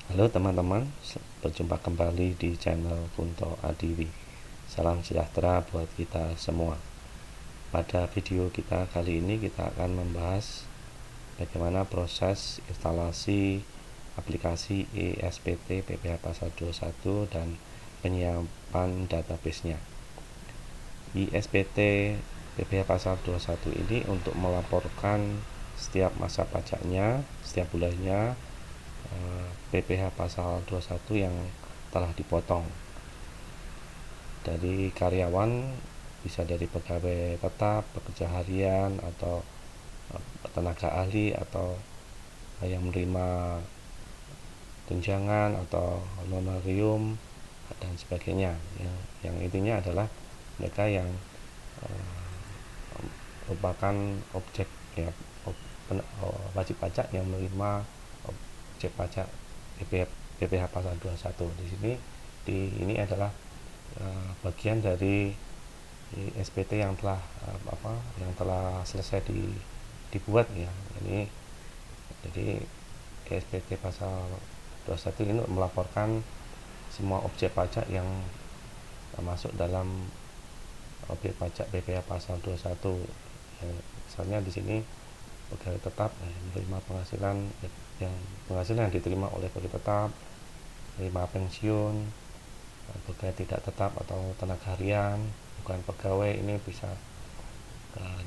Halo teman-teman, berjumpa kembali di channel Kunto Adiwi. Salam sejahtera buat kita semua. Pada video kita kali ini kita akan membahas bagaimana proses instalasi aplikasi ESPT PPH Pasal 21 dan penyiapan database-nya. ESPT PPH Pasal 21 ini untuk melaporkan setiap masa pajaknya, setiap bulannya, PPH Pasal 21 yang telah dipotong dari karyawan, bisa dari pegawai tetap, pekerja harian, atau tenaga ahli, atau yang menerima tunjangan atau honorarium dan sebagainya. Yang intinya adalah mereka yang merupakan objek ya, wajib pajak yang menerima objek pajak PPH Pasal 21. Di sini ini adalah bagian dari SPT yang telah selesai dibuat ya. Jadi SPT Pasal 21 ini melaporkan semua objek pajak yang masuk dalam objek pajak PPH Pasal 21. Misalnya di sini pegawai tetap menerima penghasilan yang diterima oleh pegawai tetap, menerima pensiun, pegawai tidak tetap atau tenaga harian, bukan pegawai, ini bisa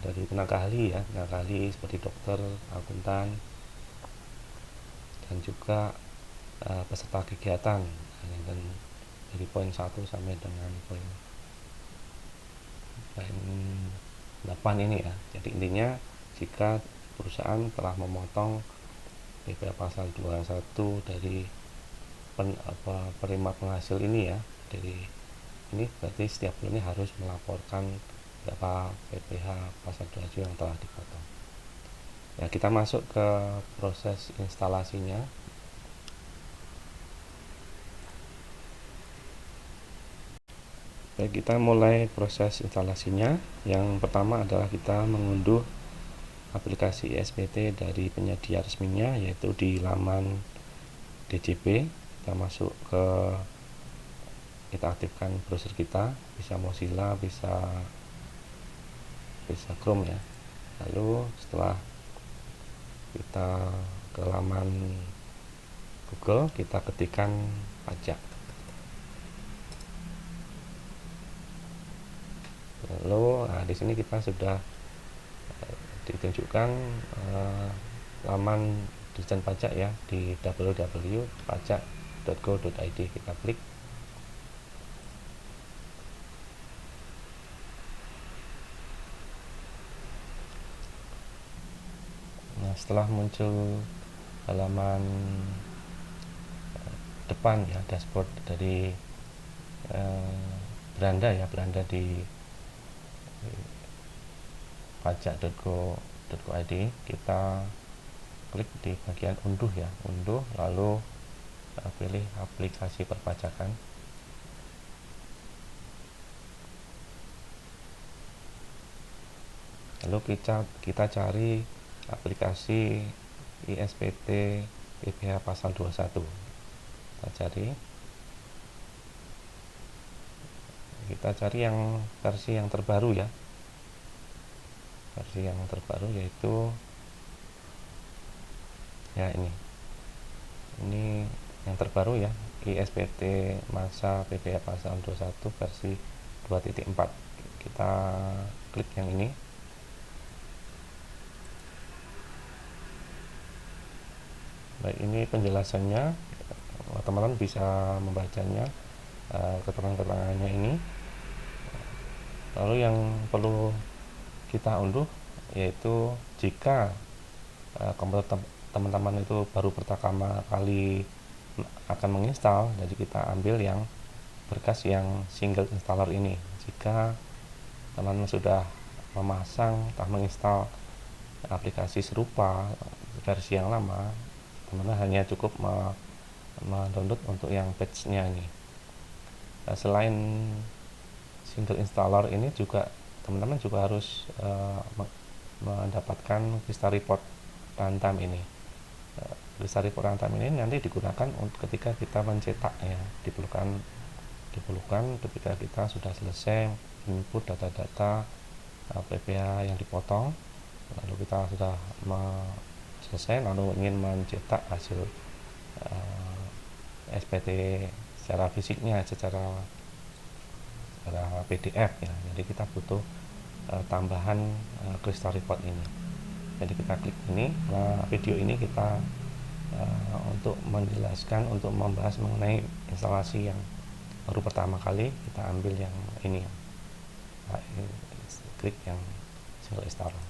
dari tenaga ahli seperti dokter, akuntan, dan juga peserta kegiatan, dan dari poin 1 sampai dengan poin 8 ini ya. Jadi intinya jika perusahaan telah memotong PPH Pasal 21 dari penerima penghasil ini ya, dari ini berarti setiap bulannya harus melaporkan berapa PPH Pasal 21 yang telah dipotong. Ya, kita masuk ke proses instalasinya. Baik, kita mulai proses instalasinya. Yang pertama adalah kita mengunduh aplikasi ESPT dari penyedia resminya, yaitu di laman DJP. Kita aktifkan browser kita, bisa Mozilla, bisa Chrome ya. Lalu setelah kita ke laman Google, kita ketikkan pajak. Lalu di sini kita sudah ditunjukkan laman Dirjen Pajak ya, di www.pajak.go.id. Kita klik. Nah, setelah muncul halaman depan ya, dashboard dari beranda di pajak.go.id, kita klik di bagian unduh ya, lalu pilih aplikasi perpajakan. Lalu kita cari aplikasi ISPT PPH Pasal 21. Kita cari yang versi yang terbaru ya. Versi yang terbaru yaitu ya, ini yang terbaru ya, ISPT masa PPH Pasal 21 versi 2.4. Kita klik yang ini. Baik, ini penjelasannya, teman-teman bisa membacanya, keterangan-keterangannya ini. Lalu yang perlu kita unduh yaitu jika komputer teman-teman itu baru pertama kali akan menginstal, jadi kita ambil yang berkas yang single installer ini. Jika teman-teman sudah menginstal aplikasi serupa versi yang lama, teman-teman hanya cukup mendownload untuk yang batch-nya ini. Selain single installer ini juga teman-teman juga harus mendapatkan Vista Report runtime ini. Crystal Report Runtime ini nanti digunakan ketika kita mencetak ya, diperlukan ketika kita sudah selesai input data-data PPA yang dipotong, lalu kita sudah selesai lalu ingin mencetak hasil SPT secara fisiknya, secara PDF ya. Jadi kita butuh tambahan Crystal Report ini. Jadi kita klik ini, video ini kita untuk menjelaskan, untuk membahas mengenai instalasi yang baru pertama kali. Kita ambil yang ini, klik yang single installer.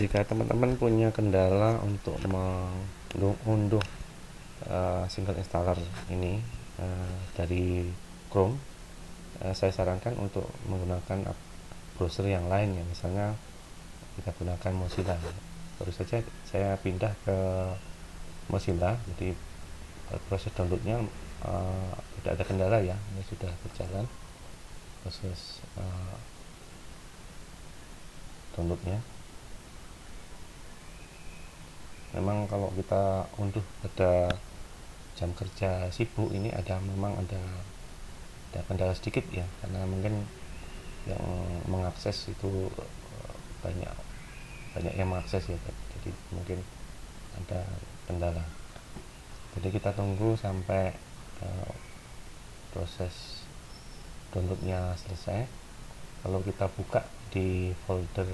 Jika teman-teman punya kendala untuk mengunduh single installer ini dari Chrome, saya sarankan untuk menggunakan browser yang lain ya, misalnya kita gunakan Mozilla. Baru saja saya pindah ke Mozilla, jadi proses downloadnya tidak ada kendala ya, ini sudah berjalan proses downloadnya. Memang kalau kita unduh pada jam kerja sibuk ini memang ada kendala sedikit ya, karena mungkin yang mengakses itu banyak yang mengakses ya, jadi mungkin ada kendala. Jadi kita tunggu sampai proses downloadnya selesai. Kalau kita buka di folder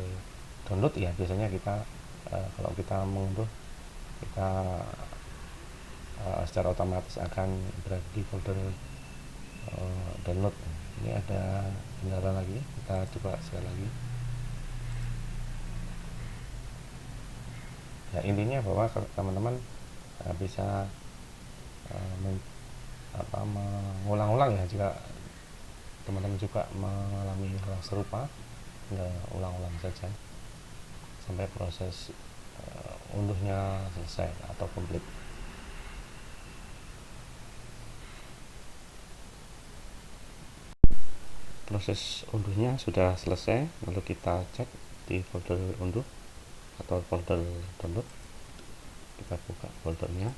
download ya, biasanya kita kalau kita mengunduh, kita secara otomatis akan berada di folder download. Ini ada kendala lagi, kita coba sekali lagi ya. Intinya bahwa teman-teman bisa mengulang-ulang ya, jika teman-teman juga mengalami hal serupa, ulang-ulang saja sampai proses unduhnya selesai atau komplit. Proses unduhnya sudah selesai, lalu kita cek di folder unduh atau folder download. Kita buka foldernya.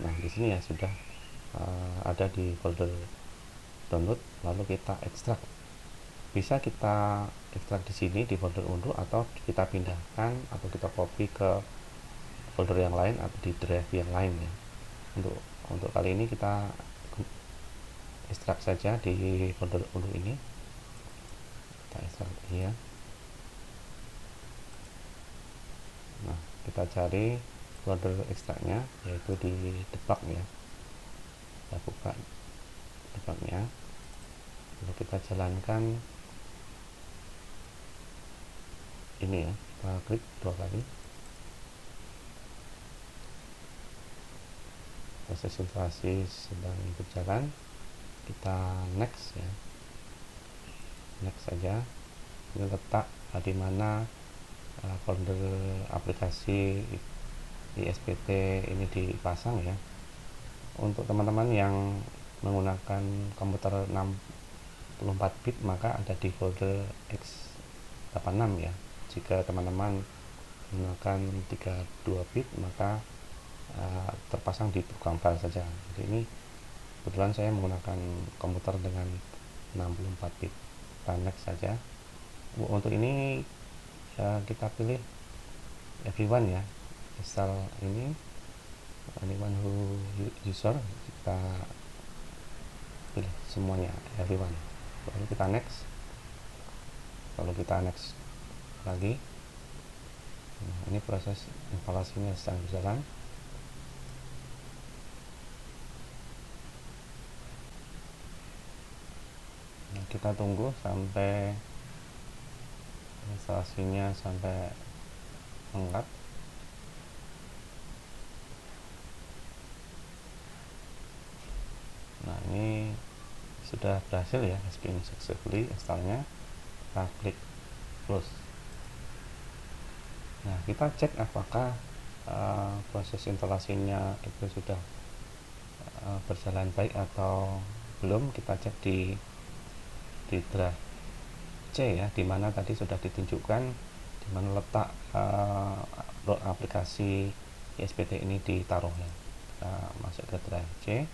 Nah, di sini ya sudah ada di folder download, lalu kita ekstrak. Bisa kita ekstrak di sini di folder unduh, atau kita pindahkan atau kita copy ke folder yang lain atau di drive yang lain ya. Untuk kali ini kita ekstrak saja di folder unduh ini. Kita ekstrak ya. Nah, kita cari folder ekstraknya, yaitu di debug ya. Kita buka debugnya, lalu kita jalankan ini ya, kita klik 2 kali. Proses instalasi sedang berjalan, kita next ya, next saja. Ini letak di mana folder aplikasi ISPT ini dipasang ya. Untuk teman-teman yang menggunakan komputer 64 bit, maka ada di folder x86 ya. Jika teman-teman menggunakan 32 bit, maka terpasang di program file saja. Jadi ini kebetulan saya menggunakan komputer dengan 64 bit. Kita next saja. Untuk ini kita pilih everyone ya, install ini anyone who user, kita pilih semuanya everyone, lalu kita next, lalu kita next lagi. Nah, ini proses instalasinya sedang berjalan. Nah, kita tunggu sampai instalasinya sampai lengkap. Nah, ini sudah berhasil ya, has been successfully installnya. Kita klik close. Nah, kita cek apakah proses instalasinya itu sudah berjalan baik atau belum. Kita cek di drive C ya, dimana tadi sudah ditunjukkan dimana letak aplikasi ISPT ini ditaruh ya. Kita masuk ke drive C,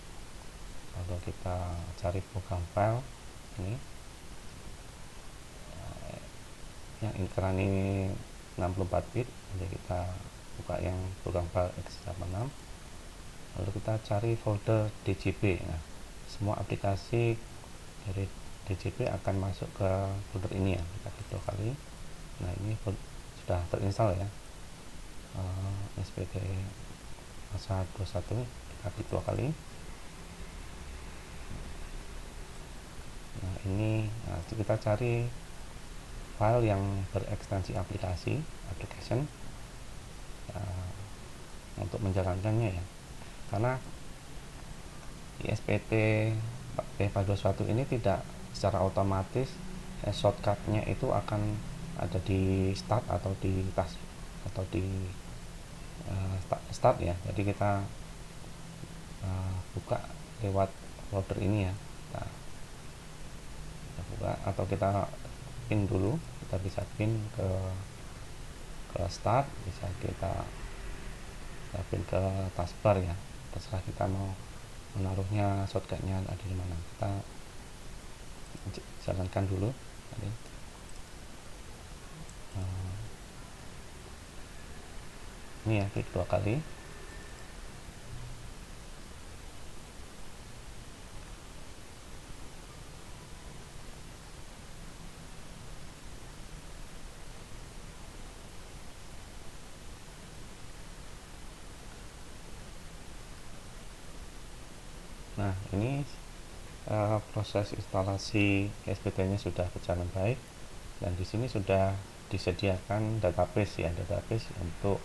lalu kita cari program file ini yang ukuran ini 64 bit, jadi kita buka yang program file x86, lalu kita cari folder DJB. Nah, semua aplikasi dari DJB akan masuk ke folder ini ya, kita klik 2 kali. Nah, ini sudah terinstall ya, SPT masa 21, kita klik 2 kali. Nah, ini kita cari file yang berekstensi application untuk menjalankannya ya, karena ISPT P421 ini tidak secara otomatis shortcutnya itu akan ada di start atau di task atau di start ya. Jadi kita buka lewat folder ini ya, kita buka atau kita pin dulu, kita bisa pin ke start, bisa kita pin ke taskbar ya, terserah kita mau menaruhnya shortcutnya ada di mana. Kita jalankan dulu tadi. Ini ya, klik 2 kali. Nah, ini proses instalasi SPT-nya sudah berjalan baik, dan di sini sudah disediakan database untuk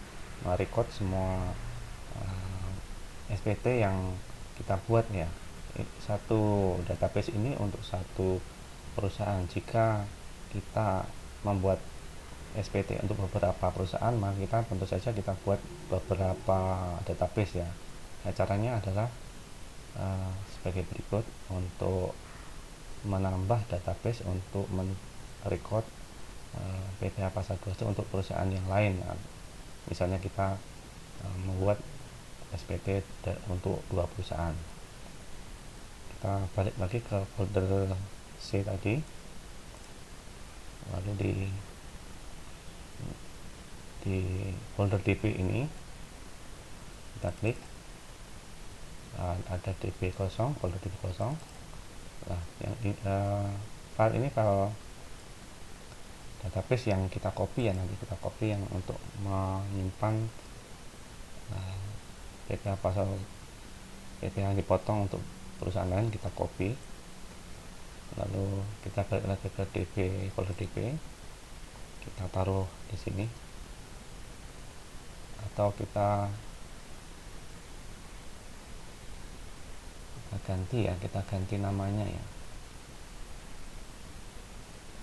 merecord semua SPT yang kita buat ya. Satu database ini untuk satu perusahaan. Jika kita membuat SPT untuk beberapa perusahaan, maka kita tentu saja kita buat beberapa database ya. Nah, caranya adalah sebagai berikut. Untuk menambah database untuk merecord PPH Pasar 21 untuk perusahaan yang lain. Nah, misalnya kita membuat SPT untuk 2 perusahaan, kita balik lagi ke folder C tadi, lalu di folder DB ini kita klik, ada DB kosong, folder DB kosong. Nah, yang file ini file database yang kita copy ya, nanti kita copy yang untuk menyimpan PPH pasal PPH yang dipotong untuk perusahaan lain, kita copy, lalu kita balik lagi ke DB, folder DB, kita taruh di sini, atau kita ganti ya, kita ganti namanya ya.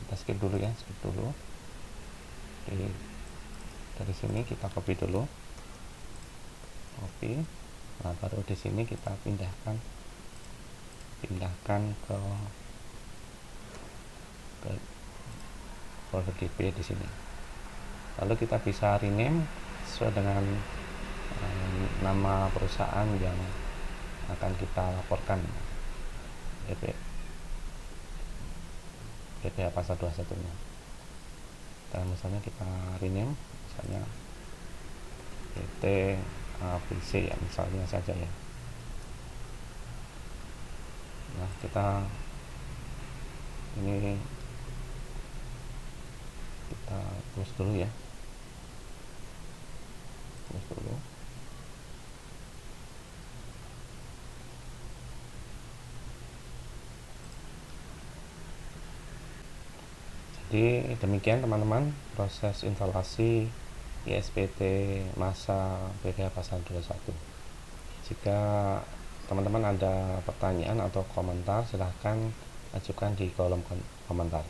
Kita skip dulu ya, dari sini kita copy dulu, nah baru di sini kita pindahkan ke folder DB di sini. Lalu kita bisa rename sesuai dengan nama perusahaan yang akan kita laporkan PPH Pasar 21 nya. Dan misalnya kita rename, misalnya PT ABC ya, misalnya saja ya. Nah, kita close dulu ya, Jadi demikian teman-teman proses instalasi ISPT masa PPH Pasar 21. Jika teman-teman ada pertanyaan atau komentar, silahkan ajukan di kolom komentar.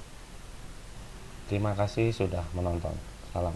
Terima kasih sudah menonton. Salam.